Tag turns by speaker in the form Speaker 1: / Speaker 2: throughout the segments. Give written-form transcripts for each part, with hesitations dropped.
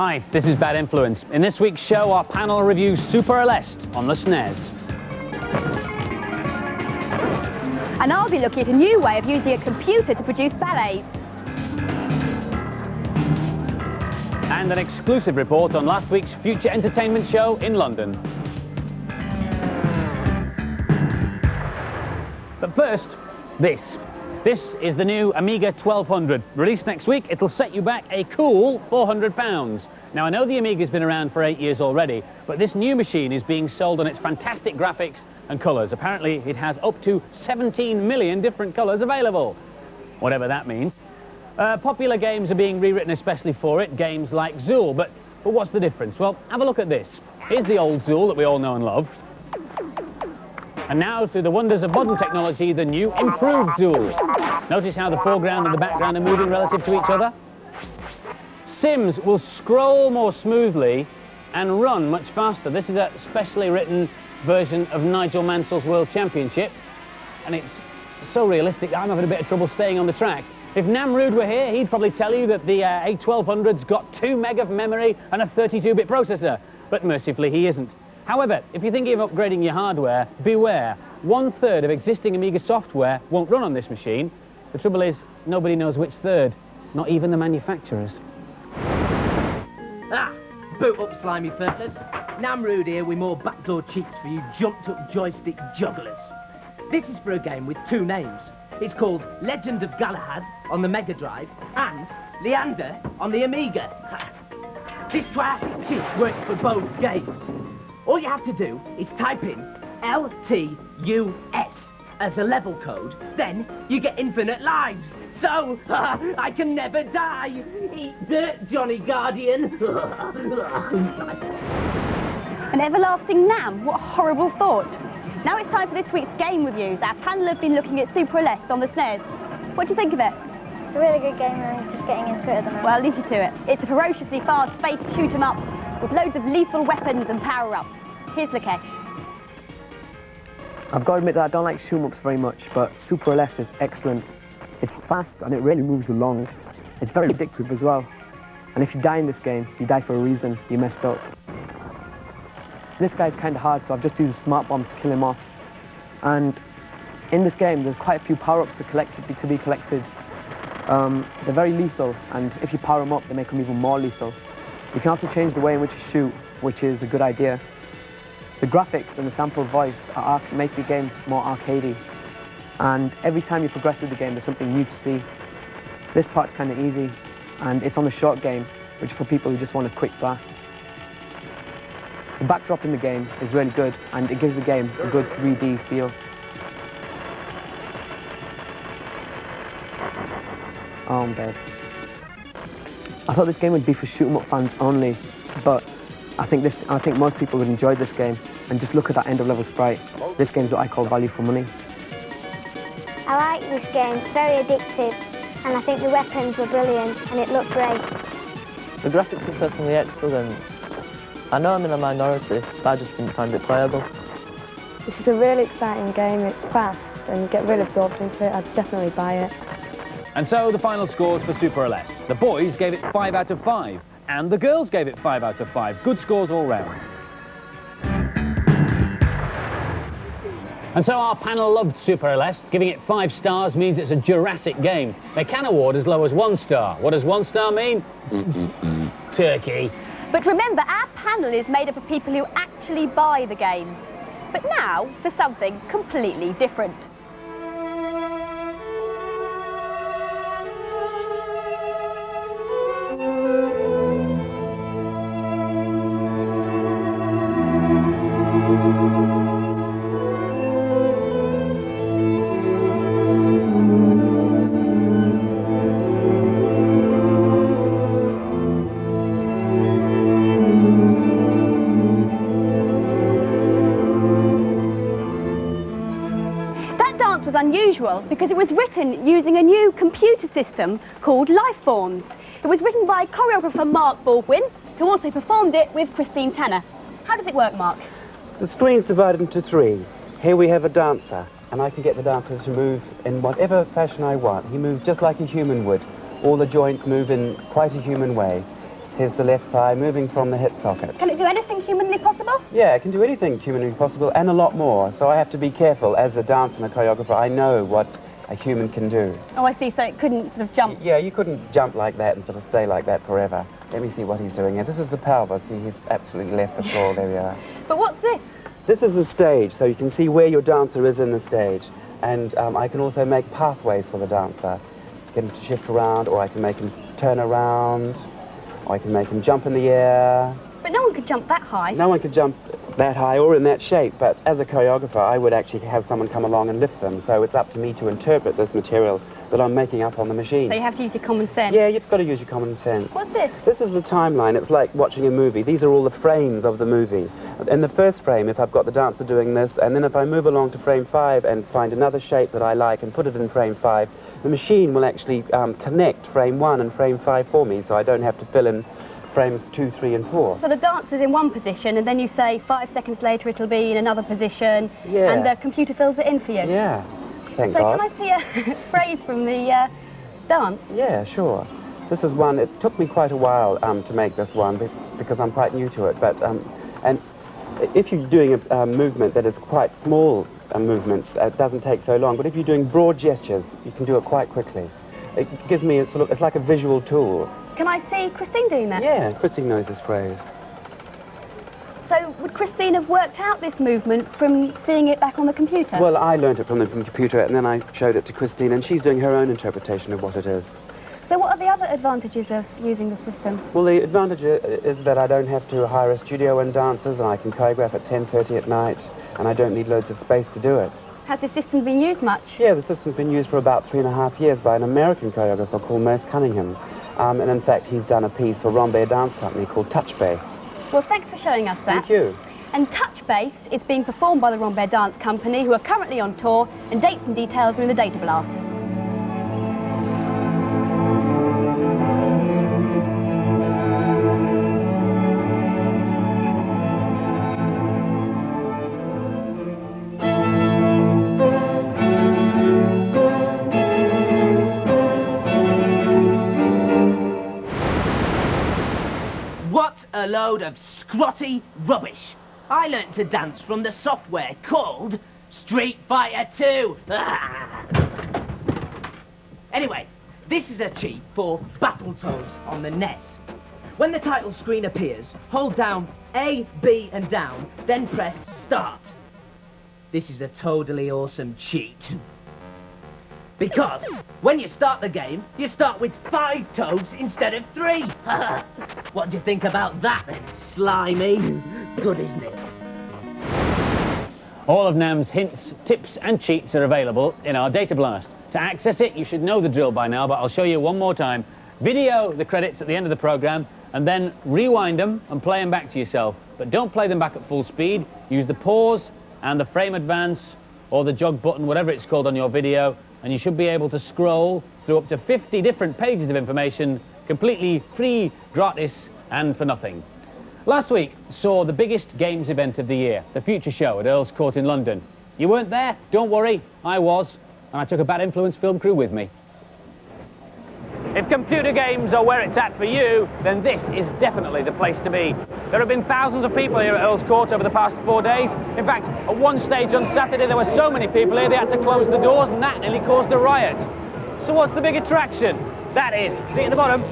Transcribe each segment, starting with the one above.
Speaker 1: Hi, this is Bad Influence. In this week's show, our panel reviews Super Aleste on the SNES.
Speaker 2: And I'll be looking at a new way of using a computer to produce ballets.
Speaker 1: And an exclusive report on last week's Future Entertainment show in London. But first, this. This is the new Amiga 1200. Released next week, it'll set you back a cool £400. Now, I know the Amiga's been around for 8 years already, but this new machine is being sold on its fantastic graphics and colours. Apparently, it has up to 17 million different colours available, whatever that means. Popular games are being rewritten especially for it, games like Zool, but what's the difference? Well, have a look at this. Here's the old Zool that we all know and love. And now, through the wonders of modern technology, the new improved Zool. Notice how the foreground and the background are moving relative to each other? Sims will scroll more smoothly and run much faster. This is a specially written version of Nigel Mansell's World Championship, and it's so realistic I'm having a bit of trouble staying on the track. If Namrud were here, he'd probably tell you that the A1200's got 2 meg of memory and a 32-bit processor, but mercifully he isn't. However, if you're thinking of upgrading your hardware, beware. 1/3 of existing Amiga software won't run on this machine. The trouble is, nobody knows which third, not even the manufacturers.
Speaker 3: Ah, boot up, slimy furtlers. Namrud here with more backdoor cheats for you jumped-up joystick jugglers. This is for a game with 2 names. It's called Legend of Galahad on the Mega Drive and Leander on the Amiga. This triassic cheat works for both games. All you have to do is type in LTUS as a level code, then you get infinite lives. So, I can never die. Eat dirt, Johnny Guardian.
Speaker 2: An everlasting Nam, what a horrible thought. Now it's time for this week's game reviews. Our panel have been looking at Super Aleste on the SNES. What do you think of it?
Speaker 4: It's a really good game and I'm just getting into it at the moment.
Speaker 2: Well, I'll leave you to it. It's a ferociously fast space shoot 'em up with loads of lethal weapons and power-ups. Here's Lakesh.
Speaker 5: I've got to admit that I don't like shoot-'em-ups very much, but Super Aleste is excellent. It's fast and it really moves along. It's very addictive as well. And if you die in this game, you die for a reason, you messed up. This guy's kind of hard, so I've just used a smart bomb to kill him off. And in this game, there's quite a few power-ups to be collected. They're very lethal, and if you power them up, they make them even more lethal. You can also change the way in which you shoot, which is a good idea. The graphics and the sample voice make the game more arcadey. And every time you progress with the game, there's something new to see. This part's kind of easy, and it's on the short game, which is for people who just want a quick blast. The backdrop in the game is really good, and it gives the game a good 3D feel. Oh, I'm dead. I thought this game would be for shoot-'em-up fans only, but I think most people would enjoy this game. And just look at that end-of-level sprite. This game's what I call value for money.
Speaker 4: I like this game, it's very addictive, and I think the weapons were brilliant and it looked great.
Speaker 6: The graphics are certainly excellent. I know I'm in a minority, but I just didn't find it playable.
Speaker 7: This is a really exciting game, it's fast and you get really absorbed into it. I'd definitely buy it.
Speaker 1: And so the final scores for Super Aleste. The boys gave it 5 out of 5, and the girls gave it 5 out of 5. Good scores all round. And so our panel loved Super Aleste. Giving it 5 stars means it's a Jurassic game. They can award as low as 1 star. What does 1 star mean? Turkey.
Speaker 2: But remember, our panel is made up of people who actually buy the games. But now for something completely different. Unusual because it was written using a new computer system called Lifeforms. It was written by choreographer Mark Baldwin, who also performed it with Christine Tanner. How does it work, Mark?
Speaker 8: The screen's divided into 3. Here we have a dancer, and I can get the dancer to move in whatever fashion I want. He moves just like a human would. All the joints move in quite a human way. Here's the left thigh moving from the hip socket.
Speaker 2: Can it do anything humanly possible?
Speaker 8: Yeah, it can do anything humanly possible and a lot more. So I have to be careful as a dancer and a choreographer. I know what a human can do.
Speaker 2: Oh, I see. So it couldn't sort of jump.
Speaker 8: Yeah, you couldn't jump like that and sort of stay like that forever. Let me see what he's doing here. This is the pelvis. See, he's absolutely left the floor. There we are.
Speaker 2: But what's this?
Speaker 8: This is the stage, so you can see where your dancer is in the stage. And I can also make pathways for the dancer. Get him to shift around, or I can make him turn around, or I can make him jump in the air.
Speaker 2: But no one could jump that high.
Speaker 8: No one could jump that high or in that shape, but as a choreographer, I would actually have someone come along and lift them. So it's up to me to interpret this material that I'm making up on the machine.
Speaker 2: So you have to use your common sense.
Speaker 8: Yeah, you've got to use your common sense.
Speaker 2: What's this?
Speaker 8: This is the timeline. It's like watching a movie. These are all the frames of the movie. In the first frame, if I've got the dancer doing this, and then if I move along to frame 5 and find another shape that I like and put it in frame 5, the machine will actually connect frame 1 and frame 5 for me, so I don't have to fill in frames 2, 3, and 4.
Speaker 2: So the dancer's in one position, and then you say 5 seconds later it'll be in another position,
Speaker 8: Yeah.
Speaker 2: and the computer fills it in for you.
Speaker 8: Yeah, thank
Speaker 2: So
Speaker 8: God.
Speaker 2: can I see a phrase from the dance?
Speaker 8: Yeah, sure. This is one, it took me quite a while to make this one because I'm quite new to it, but, and if you're doing a movement that is quite small movements, it doesn't take so long, but if you're doing broad gestures, you can do it quite quickly. It gives me, it's like a visual tool.
Speaker 2: Can I see Christine doing that?
Speaker 8: Yeah, Christine knows this phrase.
Speaker 2: So would Christine have worked out this movement from seeing it back on the computer?
Speaker 8: Well, I learnt it from the computer and then I showed it to Christine and she's doing her own interpretation of what it is.
Speaker 2: So what are the other advantages of using the system?
Speaker 8: Well, the advantage is that I don't have to hire a studio and dancers, and I can choreograph at 10:30 at night, and I don't need loads of space to do it.
Speaker 2: Has this system been used much?
Speaker 8: Yeah, the system's been used for about 3.5 years by an American choreographer called Merce Cunningham. And in fact, he's done a piece for Rambert Dance Company called Touch Bass.
Speaker 2: Well, thanks for showing us that.
Speaker 8: Thank you.
Speaker 2: And Touch Bass is being performed by the Rambert Dance Company, who are currently on tour, and dates and details are in the Datablast.
Speaker 3: What a load of scrotty rubbish. I learnt to dance from the software called Street Fighter 2. Anyway, this is a cheat for Battletoads on the NES. When the title screen appears, hold down A, B and down, then press start. This is a totally awesome cheat. Because when you start the game, you start with 5 toads instead of 3. What do you think about that then, Slimy? Good, isn't it?
Speaker 1: All of NAMM's hints, tips and cheats are available in our Datablast. To access it, you should know the drill by now, but I'll show you one more time. Video the credits at the end of the program, and then rewind them and play them back to yourself. But don't play them back at full speed. Use the pause and the frame advance, or the jog button, whatever it's called on your video, and you should be able to scroll through up to 50 different pages of information, completely free, gratis, and for nothing. Last week saw the biggest games event of the year, the Future Show at Earl's Court in London. You weren't there? Don't worry, I was, and I took a Bad Influence film crew with me. If computer games are where it's at for you, then this is definitely the place to be. There have been thousands of people here at Earl's Court over the past 4 days. In fact, at one stage on Saturday there were so many people here they had to close the doors, and that nearly caused a riot. So what's the big attraction? That is, see at the bottom.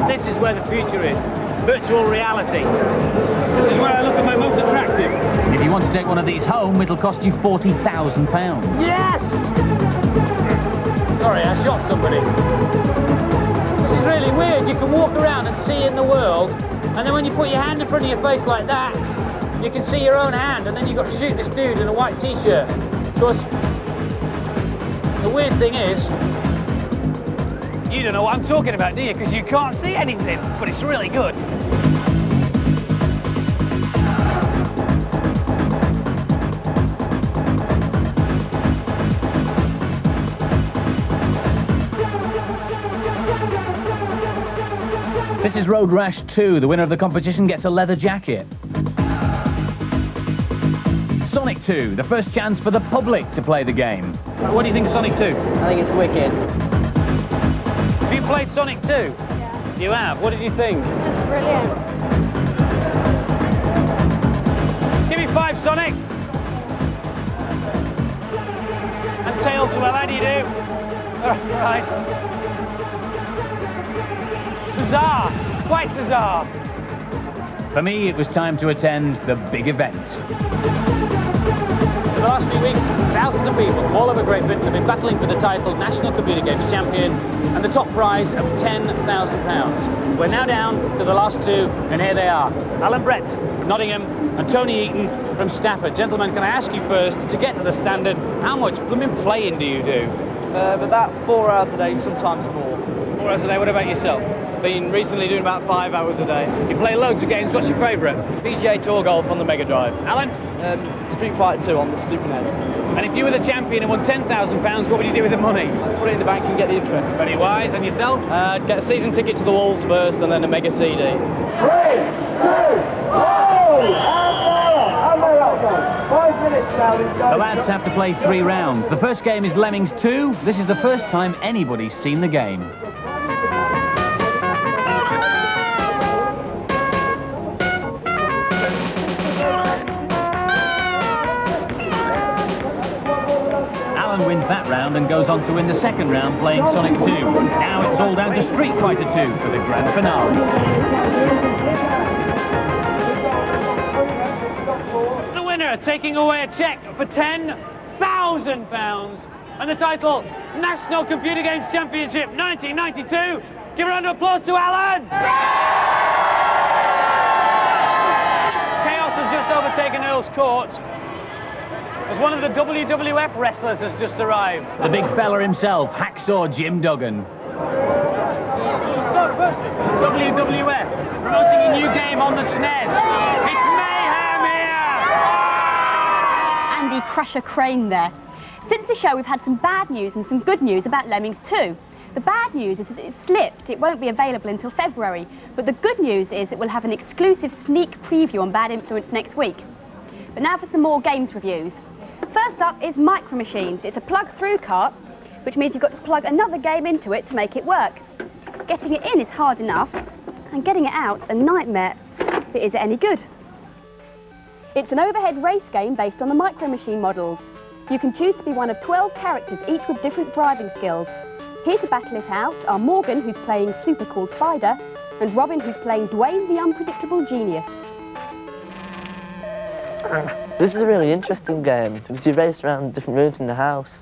Speaker 1: This is where the future is. Virtual reality. This is where I look at my most attractive. If you want to take one of these home, it'll cost you £40,000. Yes! Sorry, I shot somebody. This is really weird. You can walk around and see in the world, and then when you put your hand in front of your face like that, you can see your own hand, and then you've got to shoot this dude in a white t-shirt. Because the weird thing is, you don't know what I'm talking about, do you? Because you can't see anything, but it's really good. This is Road Rash 2. The winner of the competition gets a leather jacket. Sonic 2, the first chance for the public to play the game. What do you think of Sonic 2?
Speaker 6: I think it's wicked.
Speaker 1: Have you played Sonic 2?
Speaker 7: Yeah.
Speaker 1: You have? What did you think?
Speaker 7: It's brilliant.
Speaker 1: Give me 5, Sonic! And Tails as well, how do you do? Right. Bizarre, quite bizarre. For me, it was time to attend the big event. For the last few weeks, thousands of people all over Great Britain have been battling for the title National Computer Games Champion and the top prize of £10,000. We're now down to the last 2, and here they are. Alan Brett from Nottingham and Tony Eaton from Stafford. Gentlemen, can I ask you first, to get to the standard, how much blooming playing do you do?
Speaker 9: About 4 hours a day, sometimes more.
Speaker 1: 4 hours a day. What about yourself?
Speaker 9: Been recently doing about 5 hours a day.
Speaker 1: You play loads of games. What's your favourite?
Speaker 9: PGA Tour Golf on the Mega Drive.
Speaker 1: Alan?
Speaker 9: Street Fighter 2 on the Super NES.
Speaker 1: And if you were the champion and won £10,000, what would you do with the money?
Speaker 9: I'd put it in the bank and get the interest.
Speaker 1: Very wise. And yourself?
Speaker 9: Get a season ticket to the Wolves first and then a Mega CD. 3, 2, 1! And they're out. 5 minutes challenge.
Speaker 1: The lads have to play 3 rounds. The first game is Lemmings 2. This is the first time anybody's seen the game. Wins that round and goes on to win the second round playing Sonic 2. Now it's all down to Street Fighter 2 for the grand finale. The winner taking away a cheque for £10,000 and the title National Computer Games Championship 1992. Give a round of applause to Alan! Chaos has just overtaken Earl's Court as one of the WWF wrestlers has just arrived. The big fella himself, Hacksaw Jim Duggan. WWF, promoting a new game on the SNES. It's mayhem here!
Speaker 2: Andy Crusher Crane there. Since the show, we've had some bad news and some good news about Lemmings 2. The bad news is that it's slipped. It won't be available until February. But the good news is that we'll have an exclusive sneak preview on Bad Influence next week. But now for some more games reviews. First up is Micro Machines. It's a plug-through cart, which means you've got to plug another game into it to make it work. Getting it in is hard enough, and getting it out a nightmare, if it is any good. It's an overhead race game based on the Micro Machine models. You can choose to be one of 12 characters, each with different driving skills. Here to battle it out are Morgan, who's playing Super Cool Spider, and Robin, who's playing Dwayne the Unpredictable Genius.
Speaker 6: This is a really interesting game because you race around different rooms in the house.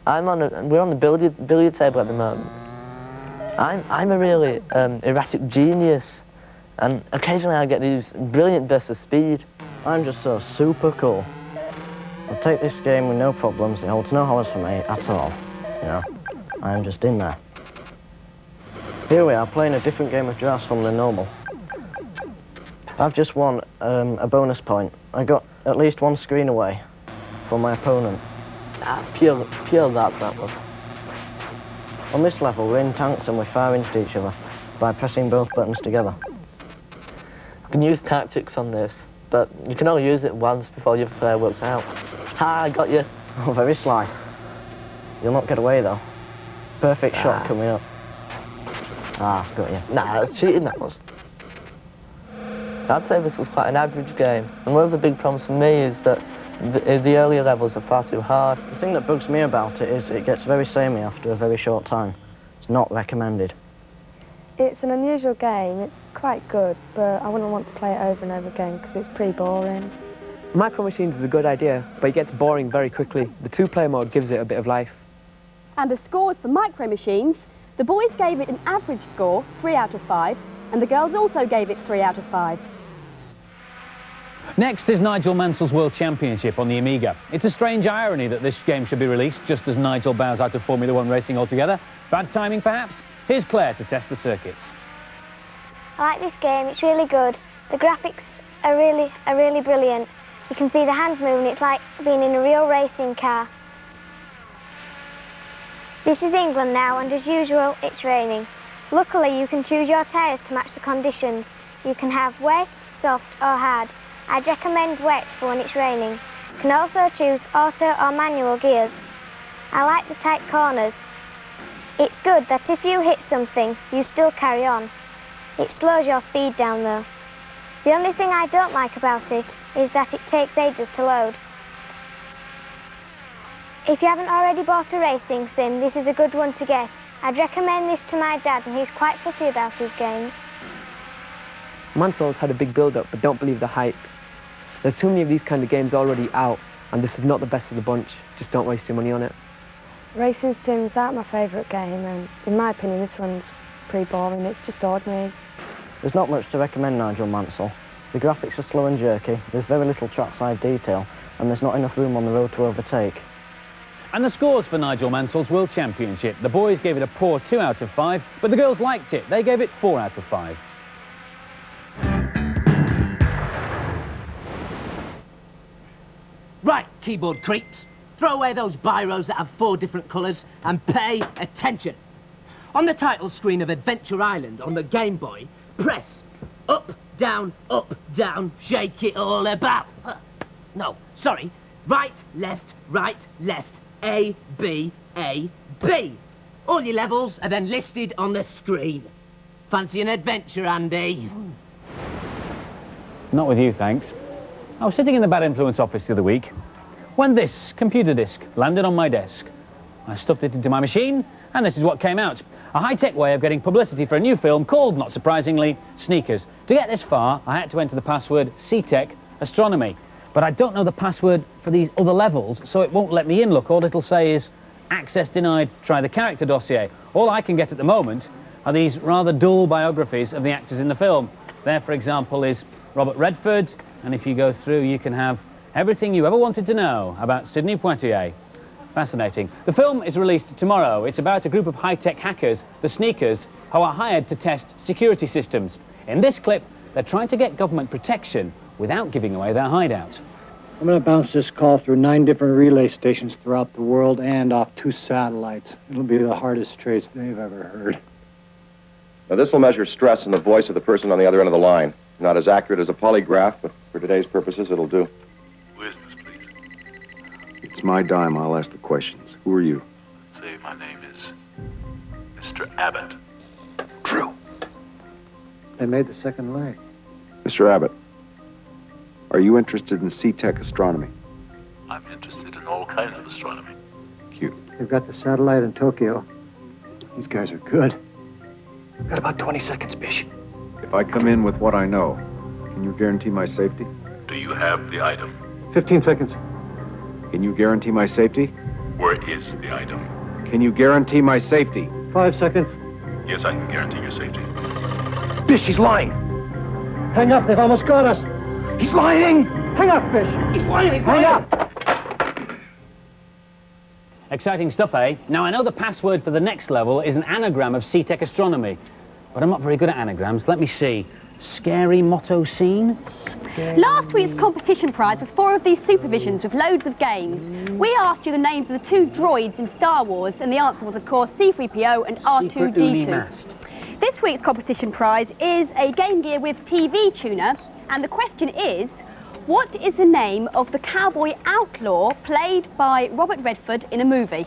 Speaker 6: We're on the billiard table at the moment. I'm a really erratic genius, and occasionally I get these brilliant bursts of speed.
Speaker 10: I'm just so super cool. I'll take this game with no problems. It holds no horrors for me at all. You know, I'm just in there. Here we are playing a different game of drafts from the normal. I've just won a bonus point. I got at least 1 screen away from my opponent.
Speaker 6: Pure that one.
Speaker 10: On this level, we're in tanks and we fire into each other by pressing both buttons together.
Speaker 6: You can use tactics on this, but you can only use it once before your player works out. Ha, I got you.
Speaker 10: Oh, very sly. You'll not get away, though. Perfect shot coming up. Ah, got you.
Speaker 6: Nah, that's cheating, that was. I'd say this is quite an average game, and one of the big problems for me is that the earlier levels are far too hard.
Speaker 10: The thing that bugs me about it is it gets very samey after a very short time. It's not recommended.
Speaker 7: It's an unusual game. It's quite good, but I wouldn't want to play it over and over again because it's pretty boring.
Speaker 5: Micro Machines is a good idea, but it gets boring very quickly. The 2-player mode gives it a bit of life.
Speaker 2: And the scores for Micro Machines, the boys gave it an average score, 3 out of 5, and the girls also gave it 3 out of 5.
Speaker 1: Next is Nigel Mansell's World Championship on the Amiga. It's a strange irony that this game should be released just as Nigel bows out of Formula 1 racing altogether. Bad timing, perhaps? Here's Claire to test the circuits.
Speaker 4: I like this game, it's really good. The graphics are really brilliant. You can see the hands moving, it's like being in a real racing car. This is England now, and as usual, it's raining. Luckily, you can choose your tyres to match the conditions. You can have wet, soft or hard. I'd recommend wet for when it's raining. You can also choose auto or manual gears. I like the tight corners. It's good that if you hit something, you still carry on. It slows your speed down though. The only thing I don't like about it is that it takes ages to load. If you haven't already bought a racing sim, this is a good one to get. I'd recommend this to my dad, and he's quite fussy about his games.
Speaker 5: Mansell's had a big build-up, but don't believe the hype. There's too many of these kind of games already out, and this is not the best of the bunch. Just don't waste your money on it.
Speaker 7: Racing sims aren't my favourite game, and in my opinion this one's pretty boring. It's just ordinary.
Speaker 10: There's not much to recommend, Nigel Mansell. The graphics are slow and jerky, there's very little trackside detail, and there's not enough room on the road to overtake.
Speaker 1: And the scores for Nigel Mansell's World Championship. The boys gave it a poor 2 out of 5, but the girls liked it. They gave it 4 out of 5.
Speaker 3: Right, keyboard creeps. Throw away those biros that have 4 different colours and pay attention. On the title screen of Adventure Island on the Game Boy, press up, down, shake it all about. No, sorry. Right, left, A, B, A, B. All your levels are then listed on the screen. Fancy an adventure, Andy?
Speaker 1: Not with you, thanks. I was sitting in the Bad Influence office the other week when this computer disc landed on my desk. I stuffed it into my machine, and this is what came out. A high-tech way of getting publicity for a new film called, not surprisingly, Sneakers. To get this far, I had to enter the password CTech Astronomy. But I don't know the password for these other levels, so it won't let me in. Look, all it'll say is, access denied, try the character dossier. All I can get at the moment are these rather dull biographies of the actors in the film. There, for example, is Robert Redford, and if you go through, you can have everything you ever wanted to know about Sidney Poitier. Fascinating. The film is released tomorrow. It's about a group of high-tech hackers, the Sneakers, who are hired to test security systems. In this clip, they're trying to get government protection without giving away their hideout.
Speaker 11: I'm going to bounce this call through 9 different relay stations throughout the world and off 2 satellites. It'll be the hardest trace they've ever heard.
Speaker 12: Now, this will measure stress in the voice of the person on the other end of the line. Not as accurate as a polygraph, but for today's purposes, it'll do.
Speaker 13: Who is this, please?
Speaker 14: It's my dime. I'll ask the questions. Who are you?
Speaker 13: Say my name is Mr. Abbott.
Speaker 14: True.
Speaker 11: They made the second leg.
Speaker 14: Mr. Abbott, are you interested in CTech Astronomy?
Speaker 13: I'm interested in all kinds of astronomy.
Speaker 14: Cute.
Speaker 11: They've got the satellite in Tokyo. These guys are good.
Speaker 14: We've got about 20 seconds, Bish. If I come in with what I know, can you guarantee my safety?
Speaker 13: Do you have the item?
Speaker 11: 15 seconds.
Speaker 14: Can you guarantee my safety?
Speaker 13: Where is the item?
Speaker 14: Can you guarantee my safety?
Speaker 11: 5 seconds.
Speaker 13: Yes, I can guarantee your safety.
Speaker 14: Bish, he's lying!
Speaker 11: Hang up, they've almost got us.
Speaker 14: He's lying!
Speaker 11: Hang up, Fish.
Speaker 14: He's lying, he's
Speaker 11: Hang
Speaker 14: lying!
Speaker 11: up!
Speaker 1: Exciting stuff, eh? Now, I know the password for the next level is an anagram of CTech Astronomy, but I'm not very good at anagrams. Let me see. Scary motto scene?
Speaker 2: Last week's competition prize was 4 of these supervisions with loads of games. We asked you the names of the 2 droids in Star Wars, and the answer was, of course, C-3PO and R2-D2. This week's competition prize is a Game Gear with TV tuner, and the question is, what is the name of the cowboy outlaw played by Robert Redford in a movie?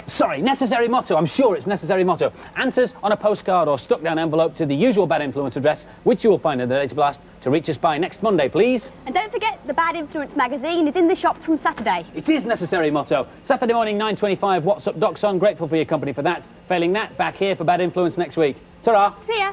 Speaker 1: Sorry, necessary motto. I'm sure it's necessary motto. Answers on a postcard or stuck down envelope to the usual Bad Influence address, which you will find in the Datablast, to reach us by next Monday, please.
Speaker 2: And don't forget, the Bad Influence magazine is in the shops from Saturday.
Speaker 1: It is necessary motto. Saturday morning, 9:25. What's up, Doc's on? Grateful for your company for that. Failing that, back here for Bad Influence next week. Ta-ra.
Speaker 2: See ya.